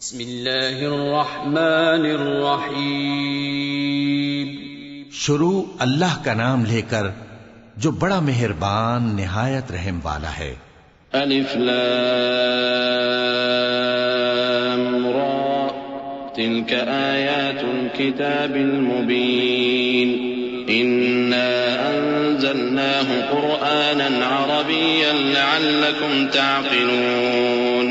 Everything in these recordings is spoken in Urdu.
بسم اللہ الرحمن الرحیم. شروع اللہ کا نام لے کر جو بڑا مہربان نہایت رحم والا ہے. الف لام را تلك آیات الكتاب المبین إنا أنزلناه قرآنا عربيا لعلكم تعقلون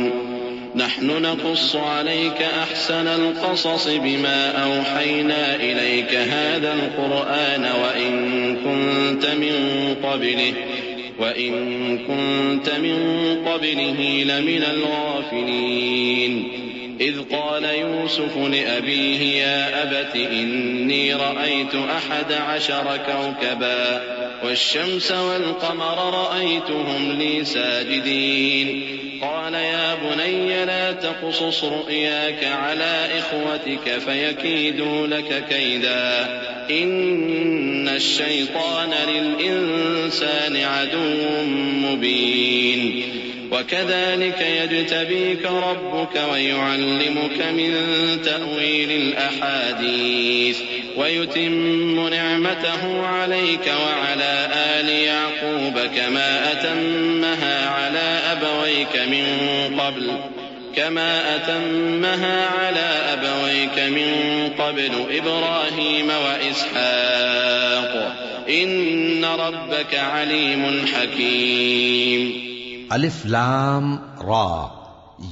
نحن نقص عليك أحسن القصص بما أوحينا إليك هذا القرآن وإن كنت من قبله لمن الغافلين إذ قال يوسف لأبيه يا أبت إني رأيت 11 كوكبا والشمس والقمر رأيتهم لي ساجدين قال يا بني لا تقصص رؤياك على إخوتك فيكيدوا لك كيدا إن الشيطان للإنسان عدو مبين وكذلك يجتبيك ربك ويعلمك من تأويل الأحاديث ويتم نعمته عليك وعلى آل يعقوب كما أتمها على أبويك من قبل إبراهيم وإسحاق إن ربك عليم حكيم. الف لام را،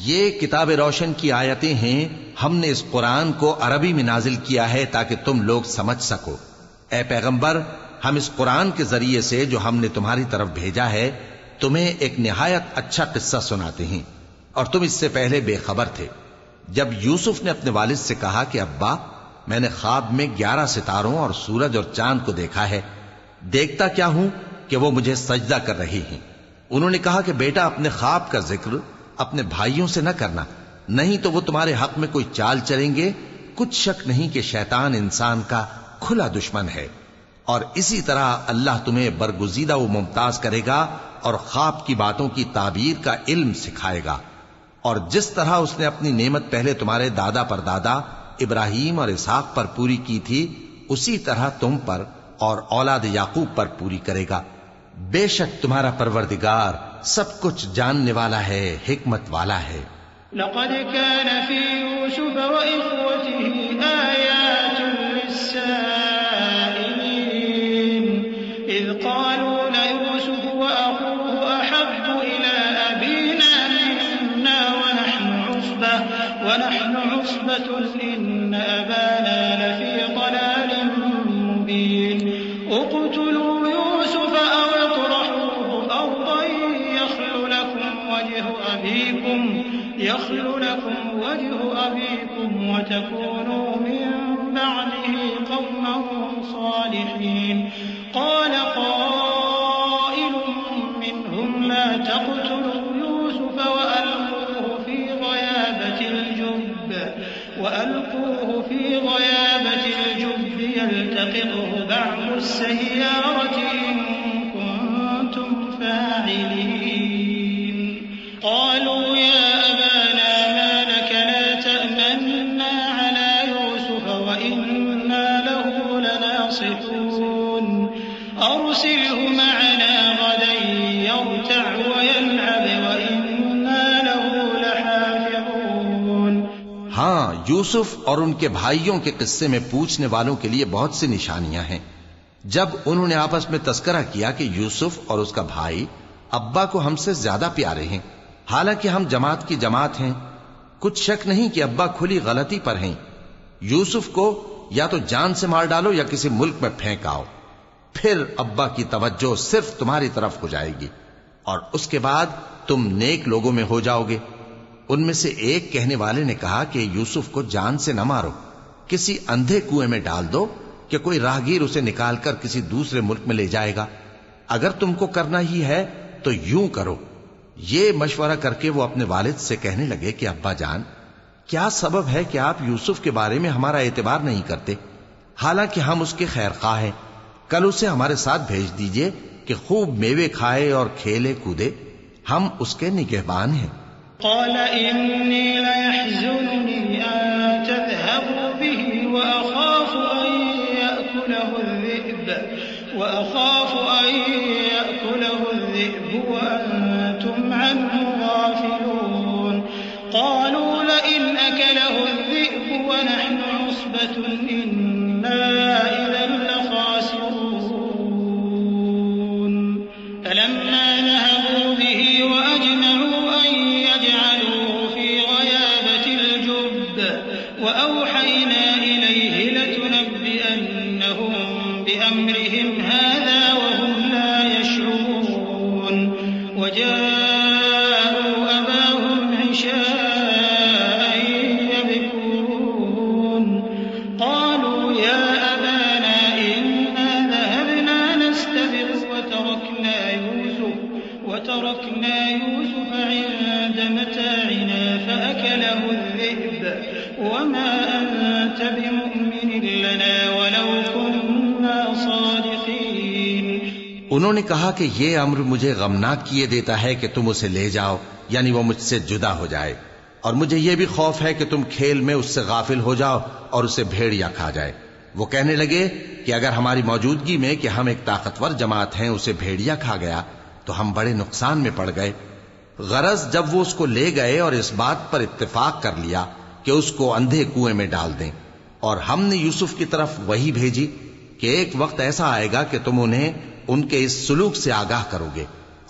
یہ کتاب روشن کی آیتیں ہیں. ہم نے اس قرآن کو عربی میں نازل کیا ہے تاکہ تم لوگ سمجھ سکو. اے پیغمبر، ہم اس قرآن کے ذریعے سے جو ہم نے تمہاری طرف بھیجا ہے تمہیں ایک نہایت اچھا قصہ سناتے ہیں، اور تم اس سے پہلے بے خبر تھے. جب یوسف نے اپنے والد سے کہا کہ ابا، میں نے خواب میں 11 ستاروں اور سورج اور چاند کو دیکھا ہے، دیکھتا کیا ہوں کہ وہ مجھے سجدہ کر رہی ہیں. انہوں نے کہا کہ بیٹا، اپنے خواب کا ذکر اپنے بھائیوں سے نہ کرنا، نہیں تو وہ تمہارے حق میں کوئی چال چلیں گے. کچھ شک نہیں کہ شیطان انسان کا کھلا دشمن ہے، اور اسی طرح اللہ تمہیں برگزیدہ و ممتاز کرے گا اور خواب کی باتوں کی تعبیر کا علم سکھائے گا. اور جس طرح اس نے اپنی نعمت پہلے تمہارے دادا پر دادا ابراہیم اور اسحاق پر پوری کی تھی، اسی طرح تم پر اور اولاد یعقوب پر پوری کرے گا. بے شک تمہارا پروردگار سب کچھ جاننے والا ہے، حکمت والا ہے. لقد كان في يوسف وإخوته آيات للسائلين إذ قالوا ليوسف وأخوه أحب إلى أبينا منا ونحن عصبة إن أبانا لفي ضلال مبين اقتلوا يوسف أو اطرحوه أرضا يخل لكم وجه أبيكم وتكونوا من بعده قوما صالحين. قال قائل منهم لا تقتلوا يوسف وألقوه في غيابة الجب يلتقطه بعض السيارة إن كنتم فاعلين. قالوا يا أبانا ما لك لا تأمنا على يوسف وإنا له لناصحون أرسله معنا غدا يرتع ويلعب وإنا له لحافظون. ہاں، یوسف اور ان کے بھائیوں کے قصے میں پوچھنے والوں کے لیے بہت سی نشانیاں ہیں. جب انہوں نے آپس میں تذکرہ کیا کہ یوسف اور اس کا بھائی ابا کو ہم سے زیادہ پیارے ہیں، حالانکہ ہم جماعت کی جماعت ہیں، کچھ شک نہیں کہ ابا کھلی غلطی پر ہیں. یوسف کو یا تو جان سے مار ڈالو یا کسی ملک میں پھینک آؤ، پھر ابا کی توجہ صرف تمہاری طرف ہو جائے گی اور اس کے بعد تم نیک لوگوں میں ہو جاؤ گے. ان میں سے ایک کہنے والے نے کہا کہ یوسف کو جان سے نہ مارو، کسی اندھے کنویں میں ڈال دو کہ کوئی راہگیر اسے نکال کر کسی دوسرے ملک میں لے جائے گا. اگر تم کو کرنا ہی ہے تو یوں کرو. یہ مشورہ کر کے وہ اپنے والد سے کہنے لگے کہ ابا جان، کیا سبب ہے کہ آپ یوسف کے بارے میں ہمارا اعتبار نہیں کرتے، حالانکہ ہم اس کے خیر خواہ ہیں. کل اسے ہمارے ساتھ بھیج دیجئے کہ خوب میوے کھائے اور کھیلے کودے، ہم اس کے نگہبان ہیں. قال إني ليحزنني وأخاف أن يأكله الذئب وأنتم عنه غافلون قالوا لئن أكله الذئب ونحن عصبة إنا إذا لخاسرون فلما ذهبوا به وأجمعوا أن يجعلوه في غيابة الجب وأوحينا إليه لتنبئنهم بأمرهم هذا وهم لا يشعرون وجاءوا أباهم عشاء يبكون قالوا يا أبانا إنا ذهبنا نستبق وتركنا يوسف عند متاعنا فأكله الذئب وما أنت بمؤمن لنا ولو كنا صادقين انہوں نے کہا کہ یہ امر مجھے غمناک کیے دیتا ہے کہ تم اسے لے جاؤ، یعنی وہ مجھ سے جدا ہو جائے، اور مجھے یہ بھی خوف ہے کہ تم کھیل میں اس سے غافل ہو جاؤ اور اسے بھیڑیا کھا جائے۔ وہ کہنے لگے کہ اگر ہماری موجودگی میں کہ ہم ایک طاقتور جماعت ہیں اسے بھیڑیا کھا گیا تو ہم بڑے نقصان میں پڑ گئے۔ غرض جب وہ اس کو لے گئے اور اس بات پر اتفاق کر لیا کہ اس کو اندھے کنویں میں ڈال دیں، اور ہم نے یوسف کی طرف وحی بھیجی کہ ایک وقت ایسا آئے گا کہ تم انہیں ان کے اس سلوک سے آگاہ کرو گے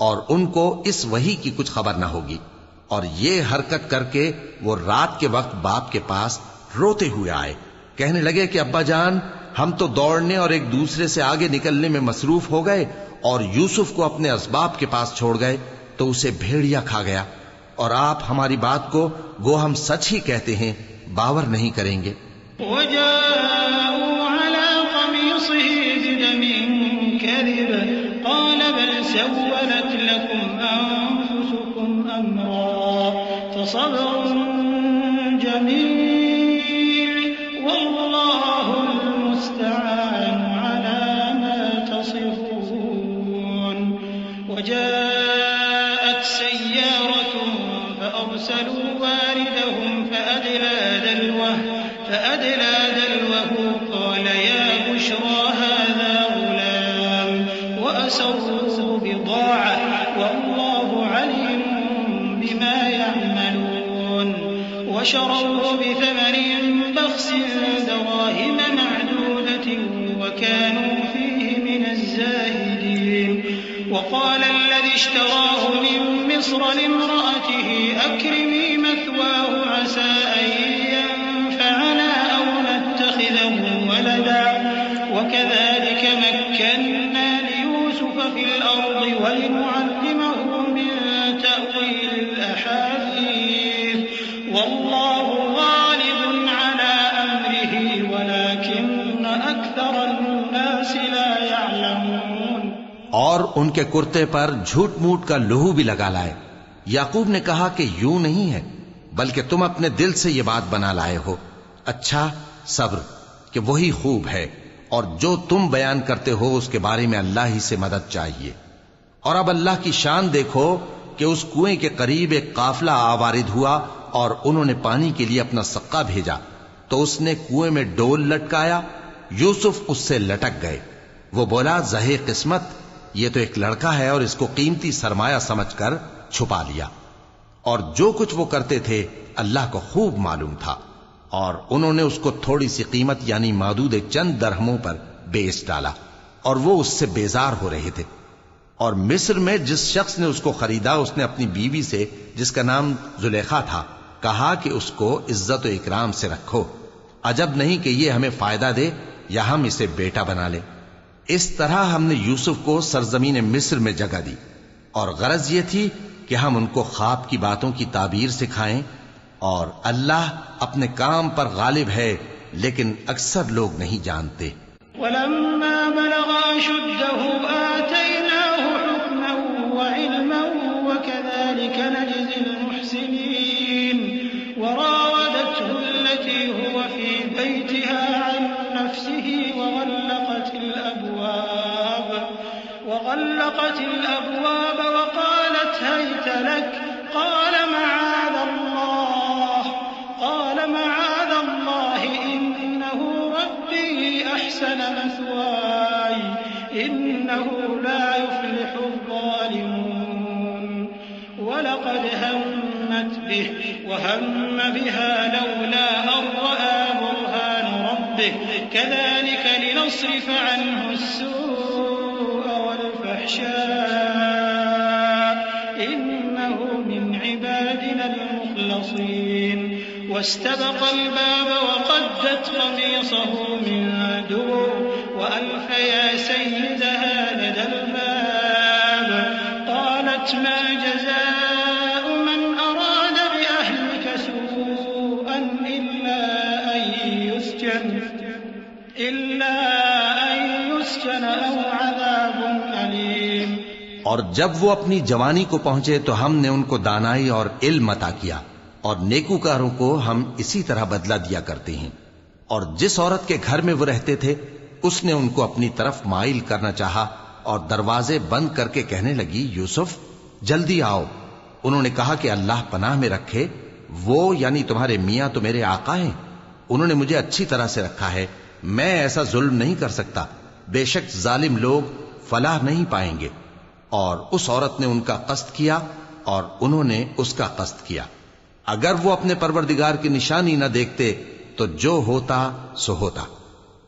اور ان کو اس وحی کی کچھ خبر نہ ہوگی۔ اور یہ حرکت کر کے وہ رات کے وقت باپ کے پاس روتے ہوئے آئے، کہنے لگے کہ ابا جان، ہم تو دوڑنے اور ایک دوسرے سے آگے نکلنے میں مصروف ہو گئے اور یوسف کو اپنے اسباب کے پاس چھوڑ گئے تو اسے بھیڑیا کھا گیا، اور آپ ہماری بات کو گو ہم سچ ہی کہتے ہیں باور نہیں کریں گے۔ وجاءوا على قميصه بدم كذب قال بل سولت لكم أنفسكم أمرا فصبر جميل والله المستعان على ما تصفون وجاءت سيارة فأرسلوا واردهم فأدلى دلوه قال يا بشرى هذا غلام وأسروا بضاعة والله عليم بما يعملون وشروه بثمن بخس دراهم معدودة وكانوا فيه من الزاهدين وقال الذي اشتراه من مصر لامرأته أكرمي مثواه عسى أن ينفعنا أو نتخذه ولدا وكذلك مكنا ليوسف في الأرض ولنعلمه من تأويل الأحاديث والله غالب على أمره ولكن أكثر الناس لا يعلمون۔ اور ان کے کرتے پر جھوٹ موٹ کا لہو بھی لگا لائے۔ یعقوب نے کہا کہ یوں نہیں ہے، بلکہ تم اپنے دل سے یہ بات بنا لائے ہو۔ اچھا، صبر کہ وہی خوب ہے، اور جو تم بیان کرتے ہو اس کے بارے میں اللہ ہی سے مدد چاہیے۔ اور اب اللہ کی شان دیکھو کہ اس کنویں کے قریب ایک قافلہ آوارد ہوا اور انہوں نے پانی کے لیے اپنا سقا بھیجا تو اس نے کنویں میں ڈول لٹکایا، یوسف اس سے لٹک گئے۔ وہ بولا زہے قسمت، یہ تو ایک لڑکا ہے، اور اس کو قیمتی سرمایہ سمجھ کر چھپا لیا۔ اور جو کچھ وہ کرتے تھے اللہ کو خوب معلوم تھا، اور انہوں نے اس کو تھوڑی سی قیمت یعنی معدود چند درہموں پر بیچ ڈالا، اور وہ اس سے بیزار ہو رہے تھے۔ اور مصر میں جس شخص نے اس کو خریدا اس نے اپنی بیوی سے جس کا نام زلیخا تھا کہا کہ اس کو عزت و اکرام سے رکھو، عجب نہیں کہ یہ ہمیں فائدہ دے یا ہم اسے بیٹا بنا لیں۔ اس طرح ہم نے یوسف کو سرزمین مصر میں جگہ دی، اور غرض یہ تھی کہ ہم ان کو خواب کی باتوں کی تعبیر سکھائیں، اور اللہ اپنے کام پر غالب ہے لیکن اکثر لوگ نہیں جانتے۔ ولما بلغ أشده آتيناه حكما وعلما وكذلك نجزي المحسنين وراودته التي هو في بيتها عن نفسه وغلقت الأبواب وقالت هيت لك قال معاذ الله إنه ربي أحسن مثواي إنه إنه لا يفلح الظالمون ولقد همت به وهم بها لولا أن رأى برهان ربه كذلك لنصرف عنه السوء والفحشاء إنه من عبادنا المخلصين واستبق الباب وقدت قميصه من دبر وألف يا سيدها لدى الباب قالت ما جزاء من أراد بأهلك سوءا إلا أن يسجن أو عذاب أليم. اور جب وہ اپنی جوانی کو پہنچے تو ہم نے ان کو دانائی اور علم عطا کیا، اور نیکوکاروں کو ہم اسی طرح بدلہ دیا کرتے ہیں. اور جس عورت کے گھر میں وہ رہتے تھے اس نے ان کو اپنی طرف مائل کرنا چاہا اور دروازے بند کر کے کہنے لگی یوسف جلدی آؤ. انہوں نے کہا کہ اللہ پناہ میں رکھے، وہ یعنی تمہارے میاں تو میرے آقا ہیں، انہوں نے مجھے اچھی طرح سے رکھا ہے، میں ایسا ظلم نہیں کر سکتا، بے شک ظالم لوگ فلاح نہیں پائیں گے. اور اس عورت نے ان کا قصد کیا اور انہوں نے اس کا قصد کیا. اگر وہ اپنے پروردگار کی نشانی نہ دیکھتے تو جو ہوتا سو ہوتا.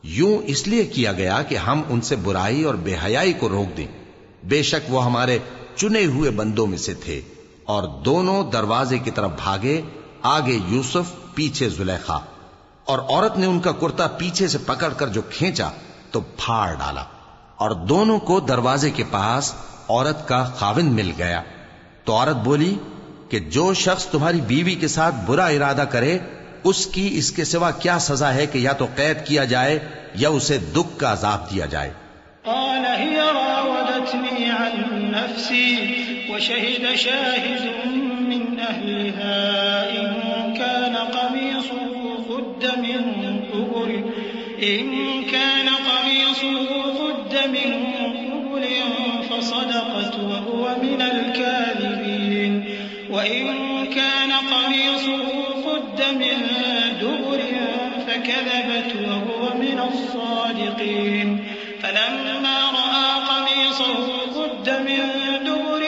یوں اس لیے کیا گیا کہ ہم ان سے برائی اور بے حیائی کو روک دیں، بے شک وہ ہمارے چنے ہوئے بندوں میں سے تھے. اور دونوں دروازے کی طرف بھاگے، آگے یوسف پیچھے زلیخا. اور عورت نے ان کا کرتا پیچھے سے پکڑ کر جو کھینچا تو پھاڑ ڈالا، اور دونوں کو دروازے کے پاس عورت کا خاوند مل گیا. تو عورت بولی کہ جو شخص تمہاری بیوی کے ساتھ برا ارادہ کرے اس کی اس کے سوا کیا سزا ہے کہ یا تو قید کیا جائے یا اسے دکھ کا عذاب دیا جائے. قال هي راودتني عن نفسي وشهد شاهد من أهلها إن كان قميصه قد من قبل فصدقت وهو من الكاذبين وإن كان قميصه قد من دبر فكذبت وهو من الصادقين فلما رأى قميصه قد من دبر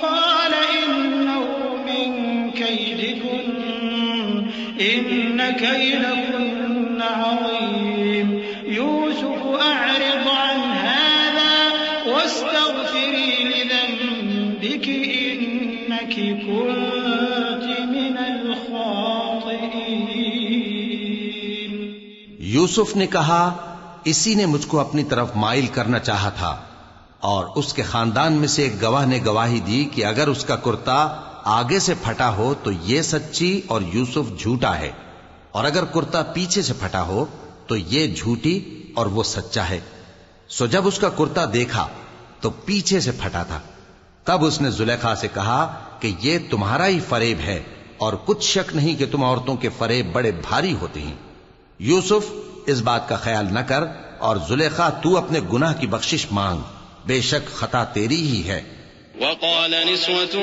قال إنه من كيدكن إن كيدكن عظيم يوسف أعرض عن هذا واستغفري لذنبك إنك كنت من الخاطئين. یوسف نے کہا اسی نے مجھ کو اپنی طرف مائل کرنا چاہا تھا. اور اس کے خاندان میں سے ایک گواہ نے گواہی دی کہ اگر اس کا کرتا آگے سے پھٹا ہو تو یہ سچی اور یوسف جھوٹا ہے، اور اگر کرتا پیچھے سے پھٹا ہو تو یہ جھوٹی اور وہ سچا ہے. سو جب اس کا کرتا دیکھا تو پیچھے سے پھٹا تھا. تب اس نے زلیخا سے کہا کہ یہ تمہارا ہی فریب ہے، اور کچھ شک نہیں کہ تم عورتوں کے فریب بڑے بھاری ہوتے ہیں. یوسف اس بات کا خیال نہ کر، اور زلیخا تو اپنے گناہ کی بخشش مانگ، بے شک خطا تیری ہی ہے. وقال نسوة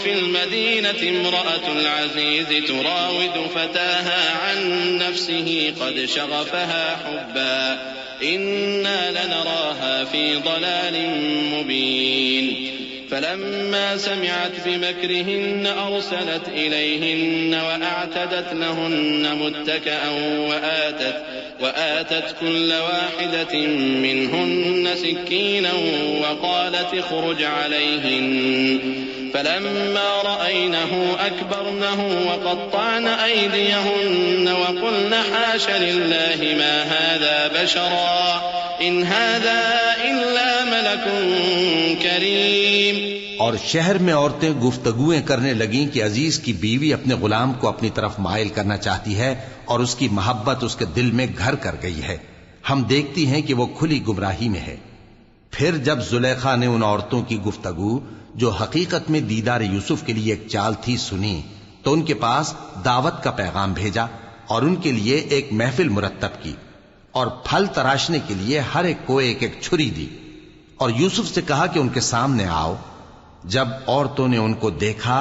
في المدينة امرأة العزيز تراود فتاها عن نفسه قد شغفها حبا إنا لنراها في ضلال مبين. فلما سمعت بمكرهن أرسلت إليهن وأعتدت لهن متكئا وآتت كل واحدة منهن سكينا وقالت اخرج عليهن. فلما رأينه أكبرنه وقطعن أيديهن وقلن حاش لله ما هذا بشرا إن هذا إلا ملك کریم. اور شہر میں عورتیں گفتگویں کرنے لگیں کہ عزیز کی بیوی اپنے غلام کو اپنی طرف مائل کرنا چاہتی ہے اور اس کی محبت اس کے دل میں گھر کر گئی ہے. ہم دیکھتی ہیں کہ وہ کھلی گمراہی میں ہے. پھر جب زلیخا نے ان عورتوں کی گفتگو جو حقیقت میں دیدار یوسف کے لیے ایک چال تھی سنی تو ان کے پاس دعوت کا پیغام بھیجا اور ان کے لیے ایک محفل مرتب کی اور پھل تراشنے کے لیے ہر ایک کو ایک ایک چھری دی اور یوسف سے کہا کہ ان کے سامنے آؤ. جب عورتوں نے ان کو دیکھا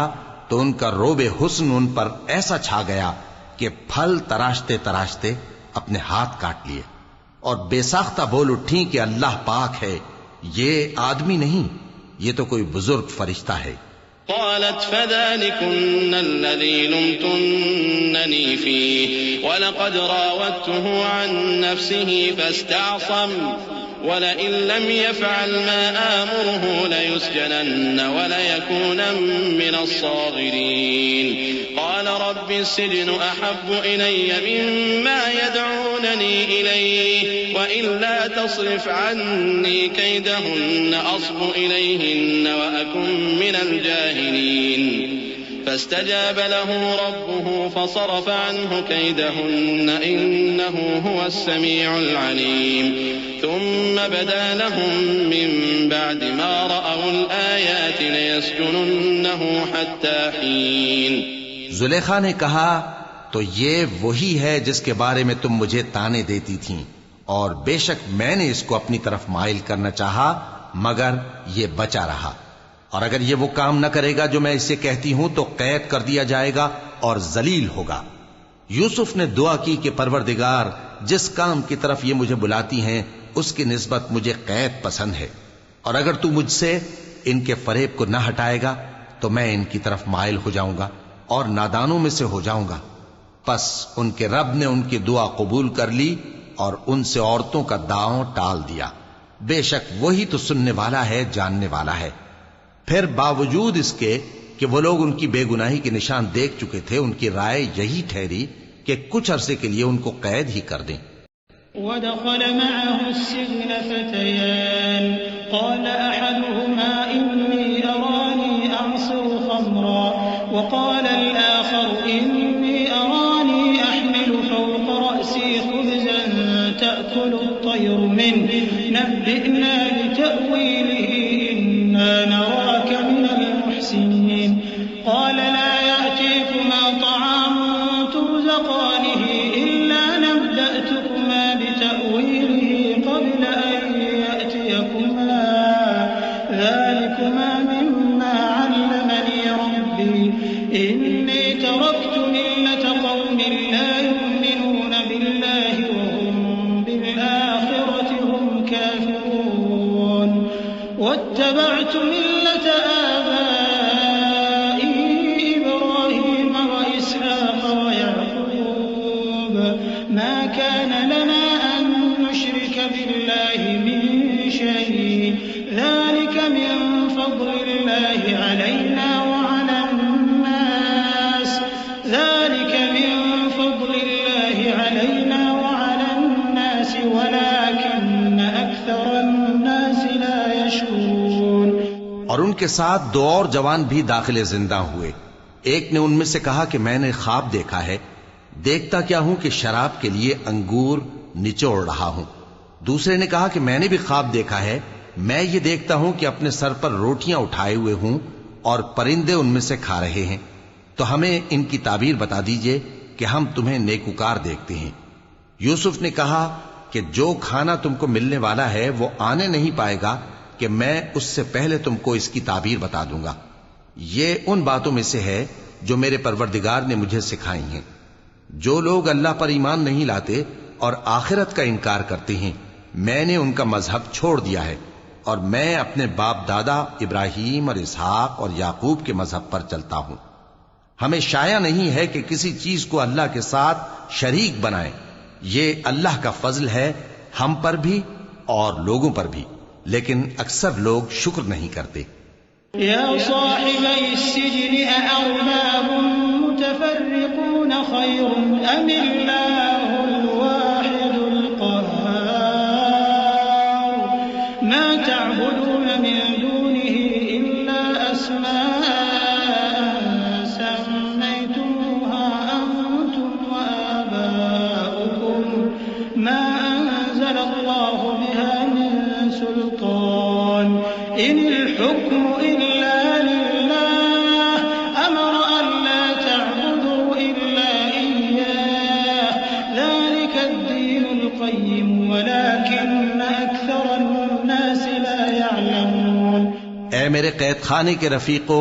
تو ان کا روب حسن ان پر ایسا چھا گیا کہ پھل تراشتے تراشتے اپنے ہاتھ کاٹ لیے اور بے ساختہ بول اٹھیں کہ اللہ پاک ہے، یہ آدمی نہیں، یہ تو کوئی بزرگ فرشتہ ہے۔ قالت فذلكن الذي لمتنني فيه ولقد راودته عن نفسه فاستعصم ولئن لم يفعل ما آمره ليسجنن وليكونن من الصاغرين قال رب السجن أحب إلي مما يدعونني إليه وإلا تصرف عني كيدهن أصب إليهن وأكن من الجاهلين فاستجاب له ربه فصرف عنه كيدهن إنه هو السميع العليم ثم بدا لهم من بعد ما رأوا الآيات ليسجننه حتى حين۔ زلیخا نے کہا تو یہ وہی ہے جس کے بارے میں تم مجھے طعنے دیتی تھیں، اور بے شک میں نے اس کو اپنی طرف مائل کرنا چاہا مگر یہ بچا رہا، اور اگر یہ وہ کام نہ کرے گا جو میں اسے کہتی ہوں تو قید کر دیا جائے گا اور ذلیل ہوگا۔ یوسف نے دعا کی کہ پروردگار جس کام کی طرف یہ مجھے بلاتی ہیں اس کی نسبت مجھے قید پسند ہے، اور اگر تو مجھ سے ان کے فریب کو نہ ہٹائے گا تو میں ان کی طرف مائل ہو جاؤں گا اور نادانوں میں سے ہو جاؤں گا۔ پس ان کے رب نے ان کی دعا قبول کر لی اور ان سے عورتوں کا داؤں ٹال دیا، بے شک وہی تو سننے والا ہے، جاننے والا ہے۔ پھر باوجود اس کے کہ وہ لوگ ان کی بے گناہی کے نشان دیکھ چکے تھے، ان کی رائے یہی ٹھہری کہ کچھ عرصے کے لیے ان کو قید ہی کر دیں۔ ودخل معه السجن فتيان قال أحدهما إني أراني أعصر خمرا وقال الآخر إني أراني أحمل فوق رأسي خبزا تأكل الطير منه نبئنا بتأويله إنا نراك من المحسنين قال لا يأتيكما طعام ترزقانه إلا نبأتكما بتأويله قبل أن يأتيكما ذلكما مما علمني ربي إني تركت ملة قوم لا يؤمنون بالله وهم بالآخرة هم كافرون واتبعت ملة آبائي إبراهيم وإسحاق ويعقوب ما كان لنا أن نشرك بالله من شيء ذلك من فضل الله علينا وعلى الناس ولكن أكثر الناس لا يشكرون۔ اور ان کے ساتھ دو اور جوان بھی داخل زندہ ہوئے۔ ایک نے ان میں سے کہا کہ میں نے خواب دیکھا ہے، دیکھتا کیا ہوں کہ شراب کے لیے انگور نچوڑ رہا ہوں۔ دوسرے نے کہا کہ میں نے بھی خواب دیکھا ہے، میں یہ دیکھتا ہوں کہ اپنے سر پر روٹیاں اٹھائے ہوئے ہوں اور پرندے ان میں سے کھا رہے ہیں، تو ہمیں ان کی تعبیر بتا دیجئے کہ ہم تمہیں نیکوکار دیکھتے ہیں۔ یوسف نے کہا کہ جو کھانا تم کو ملنے والا ہے وہ آنے نہیں پائے گا کہ میں اس سے پہلے تم کو اس کی تعبیر بتا دوں گا۔ یہ ان باتوں میں سے ہے جو میرے پروردگار نے مجھے سکھائی ہیں۔ جو لوگ اللہ پر ایمان نہیں لاتے اور آخرت کا انکار کرتے ہیں، میں نے ان کا مذہب چھوڑ دیا ہے اور میں اپنے باپ دادا ابراہیم اور اسحاق اور یعقوب کے مذہب پر چلتا ہوں۔ ہمیں شایع نہیں ہے کہ کسی چیز کو اللہ کے ساتھ شریک بنائیں، یہ اللہ کا فضل ہے ہم پر بھی اور لوگوں پر بھی، لیکن اکثر لوگ شکر نہیں کرتے۔ یا صاحبی السجن أأرباب متفرقون خير أم الله الواحد القهار ما تعبدون من دونه إلا أسماء سميتموها أنتم وآباؤكم ما أنزل الله بها من سلطان إن الحكم إلا لله أمر ألا تعبدوا إلا إياه ذلك الدين القيم ولكن أكثر الناس لا يعلمون۔ اے میرے قید خانے کے رفیقو،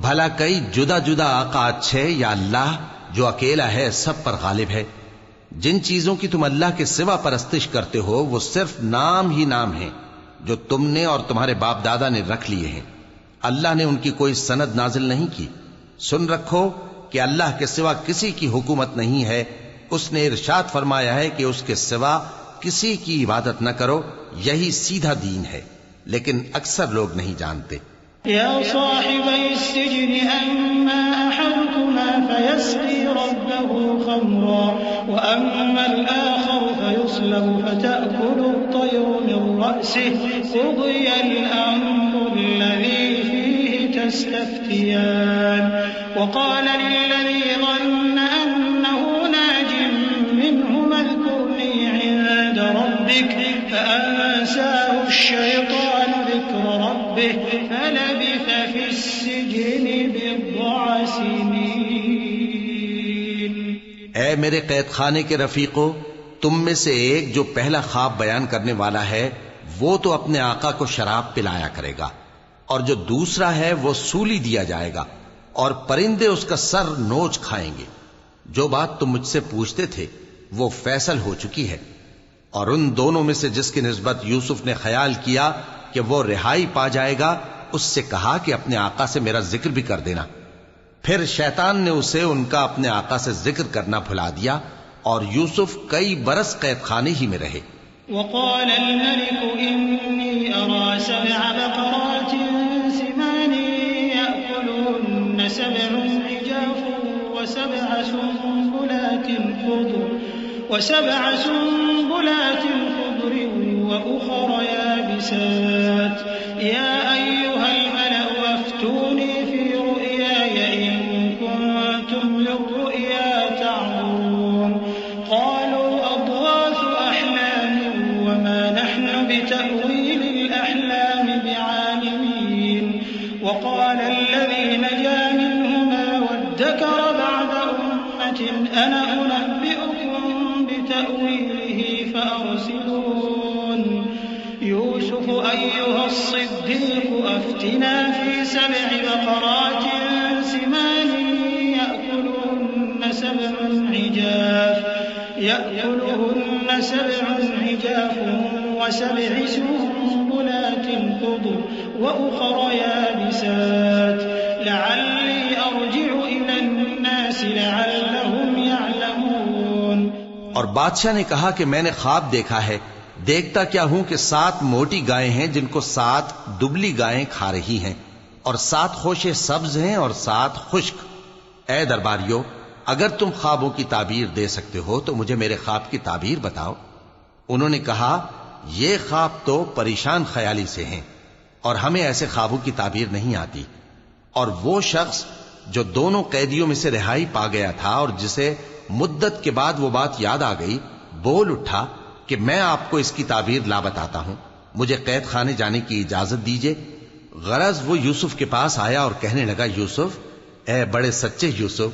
بھلا کئی جدا جدا آقا اچھے یا اللہ جو اکیلا ہے سب پر غالب ہے؟ جن چیزوں کی تم اللہ کے سوا پرستش کرتے ہو وہ صرف نام ہی نام ہیں، جو تم نے اور تمہارے باپ دادا نے رکھ لیے ہیں. اللہ نے ان کی کوئی سند نازل نہیں کی. سن رکھو کہ اللہ کے سوا کسی کی حکومت نہیں ہے. اس نے ارشاد فرمایا ہے کہ اس کے سوا کسی کی عبادت نہ کرو. یہی سیدھا دین ہے، لیکن اکثر لوگ نہیں جانتے. یا صاحبی السجن اما احدكما فيسقي ربه خمرا واما الاخر فيصلب فتأكل الطير من رأسه قضي الامر الذي فيه تستفتيان. وقال للذي ظن انه ناج منهما اذكرني عند ربك فأنساه الشيطان ذكر ربه فلبث في السجن بضع سنين. اے میرے قید خانے کے رفیقو، تم میں سے ایک جو پہلا خواب بیان کرنے والا ہے وہ تو اپنے آقا کو شراب پلایا کرے گا، اور جو دوسرا ہے وہ سولی دیا جائے گا، اور پرندے اس کا سر نوچ کھائیں گے. جو بات تم مجھ سے پوچھتے تھے وہ فیصل ہو چکی ہے. اور ان دونوں میں سے جس کی نسبت یوسف نے خیال کیا کہ وہ رہائی پا جائے گا، اس سے کہا کہ اپنے آقا سے میرا ذکر بھی کر دینا. پھر شیطان نے اسے ان کا اپنے آقا سے ذکر کرنا بھلا دیا، اور یوسف کئی برس قید خانے ہی میں رہے. وقال الملك إني أرى 7 بقرات سمان يأكلهن 7 عجاف وسبع سنبلات خضر وأخر يابسات. يا أيها الملأ أفتوني في رؤياي إن كنتم للرؤيا تعبرون. قالوا أضغاث أحلام وما نحن بتأويل الأحلام بعالمين. وقال الذي نجا منهما وادكر بعد أمة أنا أنبئكم بتأويله فأرسلون. يوسف أيها الصديق أفتنا في 7 بقرات سمان يأكلهن 7 عجاف و7 سنبلات خضر وأخر يابسات لعلي أرجع إلى الناس لعلهم يعلمون. اور بادشاہ نے کہا کہ میں نے خواب دیکھا ہے، دیکھتا کیا ہوں کہ 7 موٹی گائیں ہیں جن کو 7 دبلی گائیں کھا رہی ہیں، اور 7 خوشے سبز ہیں اور 7 خشک. اے درباریو، اگر تم خوابوں کی تعبیر دے سکتے ہو تو مجھے میرے خواب کی تعبیر بتاؤ. انہوں نے کہا یہ خواب تو پریشان خیالی سے ہیں اور ہمیں ایسے خوابوں کی تعبیر نہیں آتی. اور وہ شخص جو دونوں قیدیوں میں سے رہائی پا گیا تھا اور جسے مدت کے بعد وہ بات یاد آ گئی، بول اٹھا کہ میں آپ کو اس کی تعبیر لا بتاتا ہوں، مجھے قید خانے جانے کی اجازت دیجیے. غرض وہ یوسف کے پاس آیا اور کہنے لگا، یوسف، اے بڑے سچے یوسف،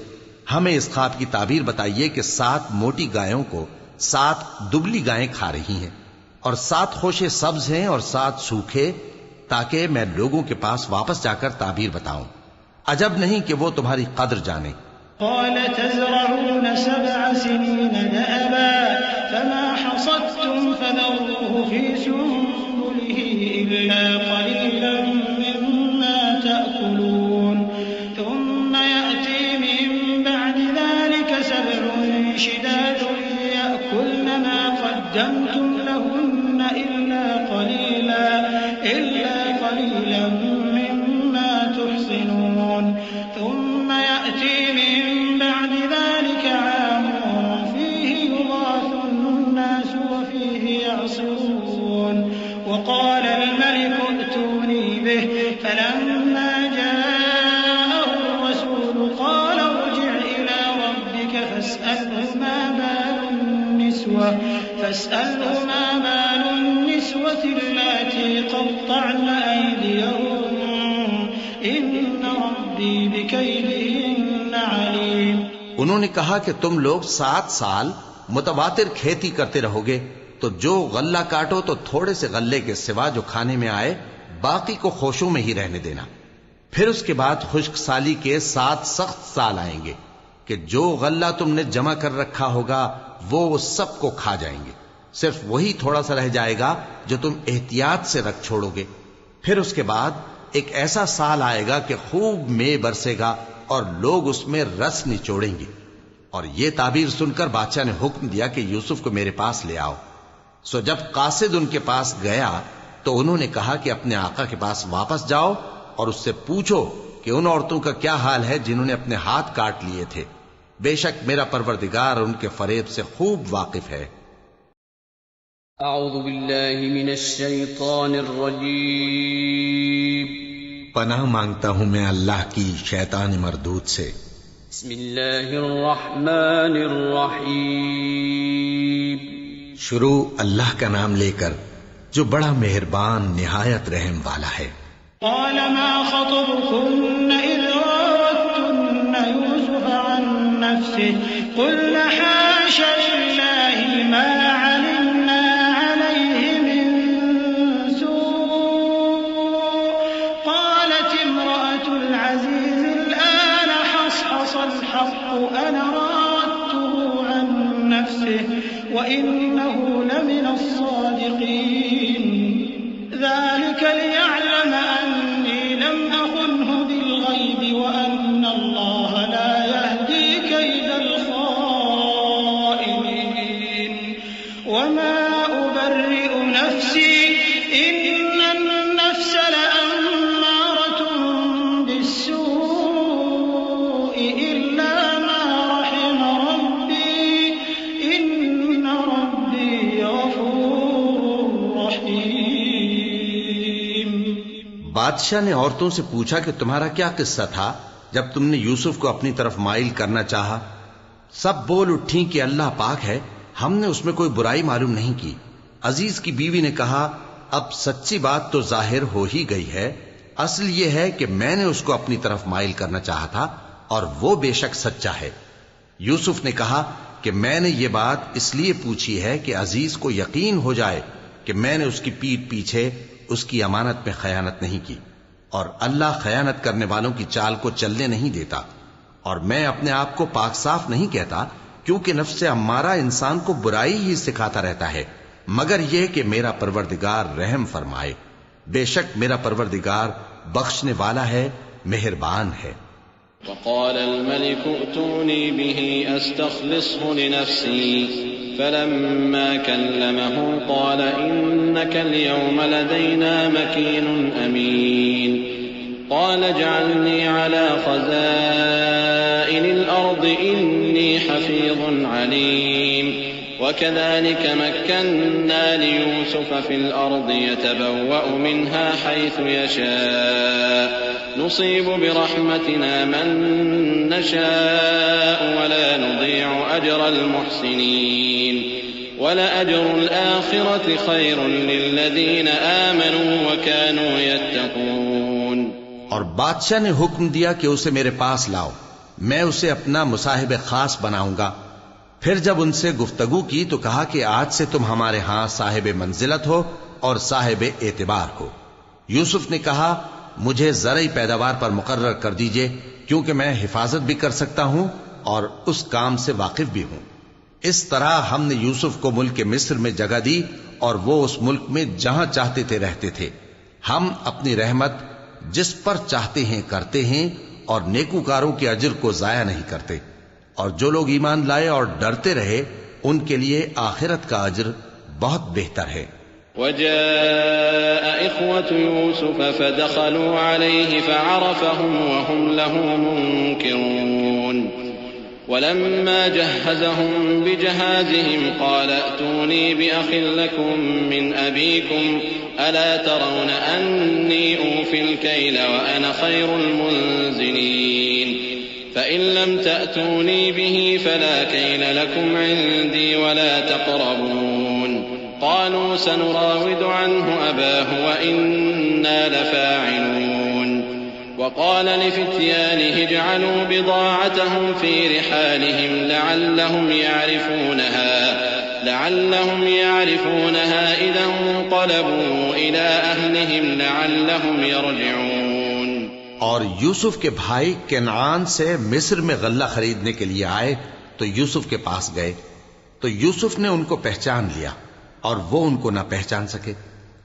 ہمیں اس خواب کی تعبیر بتائیے کہ 7 موٹی گایوں کو 7 دبلی گائیں کھا رہی ہیں، اور 7 خوشے سبز ہیں اور 7 سوکھے، تاکہ میں لوگوں کے پاس واپس جا کر تعبیر بتاؤں. عجب نہیں کہ وہ تمہاری قدر جانے. قال تزرعون 7 سنين دأبا فما حصدتم فذروه في سنبله إلا قليلا مما تأكلون. ثم يأتي من بعد ذلك 7 شداد يأكلن ما قدمتم لهن إلا قليلا مما تحصنون. ثم يأتي من بعد ذلك عام فيه يغاث الناس وفيه يعصرون. وقال الملك ائتوني به فلما جاءه الرسول قال ارجع إلى ربك فاسأله ما بال النسوة اللاتي قطعن أيديهن إن ربي بكيدهن عليم. انہوں نے کہا کہ تم لوگ 7 سال متواتر کھیتی کرتے رہو گے، تو جو غلہ کاٹو تو تھوڑے سے غلے کے سوا جو کھانے میں آئے باقی کو خوشوں میں ہی رہنے دینا. پھر اس کے بعد خشک سالی کے 7 سخت سال آئیں گے کہ جو غلہ تم نے جمع کر رکھا ہوگا وہ سب کو کھا جائیں گے. صرف وہی تھوڑا سا رہ جائے گا جو تم احتیاط سے رکھ چھوڑو گے. پھر اس کے بعد ایک ایسا سال آئے گا کہ خوب مے برسے گا اور لوگ اس میں رس نچوڑیں گے. اور یہ تعبیر سن کر بادشاہ نے حکم دیا کہ یوسف کو میرے پاس لے آؤ. سو جب قاصد ان کے پاس گیا تو انہوں نے کہا کہ اپنے آقا کے پاس واپس جاؤ اور اس سے پوچھو کہ ان عورتوں کا کیا حال ہے جنہوں نے اپنے ہاتھ کاٹ لیے تھے. بے شک میرا پروردگار ان کے فریب سے خوب واقف ہے. اعوذ باللہ من الشیطان الرجیم. پناہ مانگتا ہوں میں اللہ کی شیطان مردود سے. بسم اللہ الرحمن الرحیم. شروع اللہ کا نام لے کر جو بڑا مہربان نہایت رحم والا ہے. قال ما خطبكن إذ راوتن يوسف عن نفسه قلنا حاش لله ما علمنا عليه من سوء قالت امرأة العزيز الآن حصحص الحق أنا راودته عن نفسه وإنه لمن الصادقين ذلك ليعلم أني لم أخنه بالغيب وأن الله لا يهدي كيد الخائنين وما أبرئ نفسي إن النفس لأمارة بالسوء إلا ما رحم ربي إن ربي غفور رحيم. بادشاہ نے عورتوں سے پوچھا کہ تمہارا کیا قصہ تھا جب تم نے یوسف کو اپنی طرف مائل کرنا چاہا. سب بول اٹھیں کہ اللہ پاک ہے، ہم نے اس میں کوئی برائی معلوم نہیں کی. عزیز کی بیوی نے کہا اب سچی بات تو ظاہر ہو ہی گئی ہے. اصل یہ ہے کہ میں نے اس کو اپنی طرف مائل کرنا چاہا تھا اور وہ بے شک سچا ہے. یوسف نے کہا کہ میں نے یہ بات اس لیے پوچھی ہے کہ عزیز کو یقین ہو جائے کہ میں نے اس کی پیٹھ پیچھے اس کی امانت میں خیانت نہیں کی، اور اللہ خیانت کرنے والوں کی چال کو چلنے نہیں دیتا. اور میں اپنے آپ کو پاک صاف نہیں کہتا، کیونکہ نفس امارہ انسان کو برائی ہی سکھاتا رہتا ہے، مگر یہ کہ میرا پروردگار رحم فرمائے. بے شک میرا پروردگار بخشنے والا ہے، مہربان ہے. وقال الملك ائتوني به أستخلصه لنفسي فلما كلمه قال إنك اليوم لدينا مكين أمين قال اجعلني على خزائن الأرض إني حفيظ عليم وكذلك مكنا ليوسف في الأرض يتبوأ منها حيث يشاء نصيب برحمتنا من نشاء ولا نضيع أجر المحسنين ولأجر الآخرة خير للذين آمنوا وكانوا يتقون. اور بادشاہ نے حکم دیا کہ اسے میرے پاس لاؤ، میں اسے اپنا مصاحب خاص بناؤں گا. پھر جب ان سے گفتگو کی تو کہا کہ آج سے تم ہمارے ہاں صاحب منزلت ہو اور صاحب اعتبار ہو. یوسف نے کہا مجھے زرعی پیداوار پر مقرر کر دیجئے، کیونکہ میں حفاظت بھی کر سکتا ہوں اور اس کام سے واقف بھی ہوں. اس طرح ہم نے یوسف کو ملک مصر میں جگہ دی اور وہ اس ملک میں جہاں چاہتے تھے رہتے تھے. ہم اپنی رحمت جس پر چاہتے ہیں کرتے ہیں اور نیکوکاروں کے اجر کو ضائع نہیں کرتے. اور جو لوگ ایمان لائے اور ڈرتے رہے ان کے لیے آخرت کا اجر بہت بہتر ہے. وجاء إخوة يوسف فدخلوا عليه فعرفهم وهم له منكرون ولما جهزهم بجهازهم قال ائتوني بأخ لكم من أبيكم ألا ترون أني أوفي الكيل وأنا خير المنزلين فإن لم تأتوني به فلا كيل لكم عندي ولا تقربون قالوا سنراود عنه أباه وإنا لفاعلون وقال لفتيانه اجعلوا بضاعتهم في رحالهم لعلهم يعرفونها إذا انقلبوا إلى أهلهم لعلهم يرجعون. اور یوسف کے بھائی کنعان سے مصر میں غلہ خریدنے کے لیے آئے تو یوسف کے پاس گئے تو یوسف نے ان کو پہچان لیا. اور وہ ان کو نہ پہچان سکے۔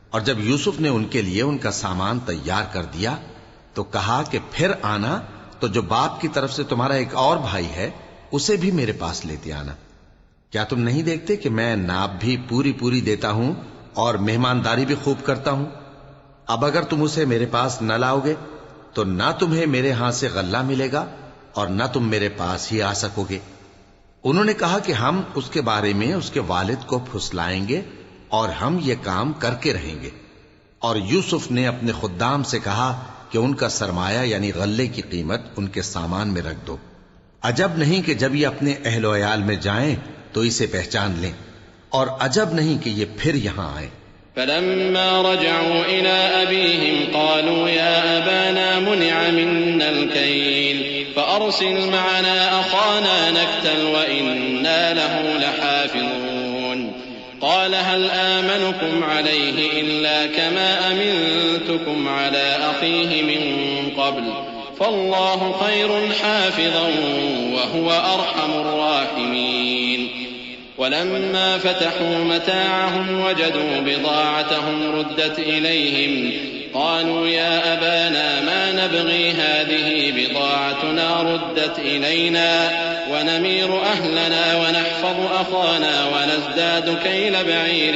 اور جب یوسف نے ان کے لیے ان کا سامان تیار کر دیا تو کہا کہ پھر آنا تو جو باپ کی طرف سے تمہارا ایک اور بھائی ہے اسے بھی میرے پاس لیتے آنا۔ کیا تم نہیں دیکھتے کہ میں ناب بھی پوری پوری دیتا ہوں اور مہمانداری بھی خوب کرتا ہوں؟ اب اگر تم اسے میرے پاس نہ لاؤ گے تو نہ تمہیں میرے ہاں سے غلہ ملے گا اور نہ تم میرے پاس ہی آ سکو گے۔ انہوں نے کہا کہ ہم اس کے بارے میں اس کے والد کو پھسلائیں گے اور ہم یہ کام کر کے رہیں گے۔ اور یوسف نے اپنے خدام سے کہا کہ ان کا سرمایہ یعنی غلے کی قیمت ان کے سامان میں رکھ دو۔ عجب نہیں کہ جب یہ اپنے اہل و عیال میں جائیں تو اسے پہچان لیں، اور عجب نہیں کہ یہ پھر یہاں آئیں۔ فلما رجعوا إلى أبيهم قالوا يا أبانا منع منا الكيل فأرسل معنا أخانا نكتل وإنا له لحافظون قال هل آمنكم عليه إلا كما أمنتكم على أخيه من قبل فالله خير حافظا وهو أرحم الراحمين ولما فتحوا متاعهم وجدوا بضاعتهم ردت إليهم قالوا يا أبانا ما نبغي هذه بضاعتنا ردت إلينا ونمير أهلنا ونحفظ أخانا ونزداد كيل بعير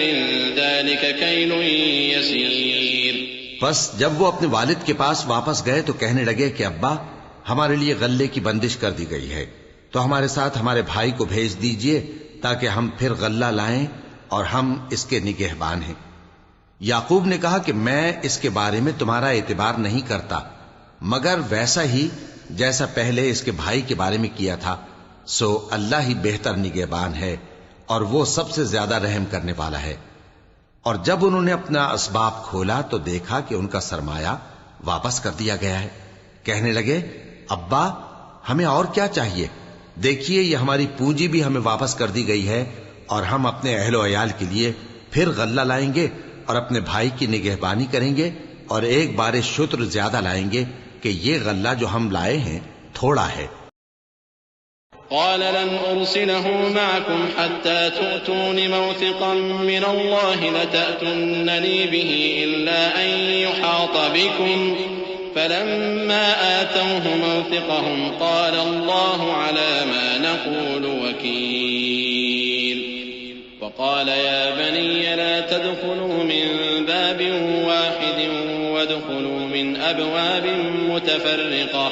ذلك كيل يسير۔ بس جب وہ اپنے والد کے پاس واپس گئے تو کہنے لگے کہ ابا ہمارے لیے غلے کی بندش کر دی گئی ہے تو ہمارے ساتھ ہمارے بھائی کو بھیج دیجئے تاکہ ہم پھر غلہ لائیں اور ہم اس کے نگہبان ہیں۔ یعقوب نے کہا کہ میں اس کے بارے میں تمہارا اعتبار نہیں کرتا مگر ویسا ہی جیسا پہلے اس کے بھائی کے بارے میں کیا تھا، سو اللہ ہی بہتر نگہبان ہے اور وہ سب سے زیادہ رحم کرنے والا ہے۔ اور جب انہوں نے اپنا اسباب کھولا تو دیکھا کہ ان کا سرمایہ واپس کر دیا گیا ہے۔ کہنے لگے ابا ہمیں اور کیا چاہیے؟ دیکھیے یہ ہماری پونجی بھی ہمیں واپس کر دی گئی ہے اور ہم اپنے اہل و عیال کے لیے پھر غلہ لائیں گے اور اپنے بھائی کی نگہبانی کریں گے اور ایک بار شتر زیادہ لائیں گے کہ یہ غلہ جو ہم لائے ہیں تھوڑا ہے۔ قال لن أرسله معكم حتى تؤتون موثقا من الله لتأتونني به إلا أن يحاط بكم فلما آتوه موثقهم قال الله على ما نقول وكيل وقال يا بني لا تدخلوا من باب واحد وادخلوا من أبواب متفرقة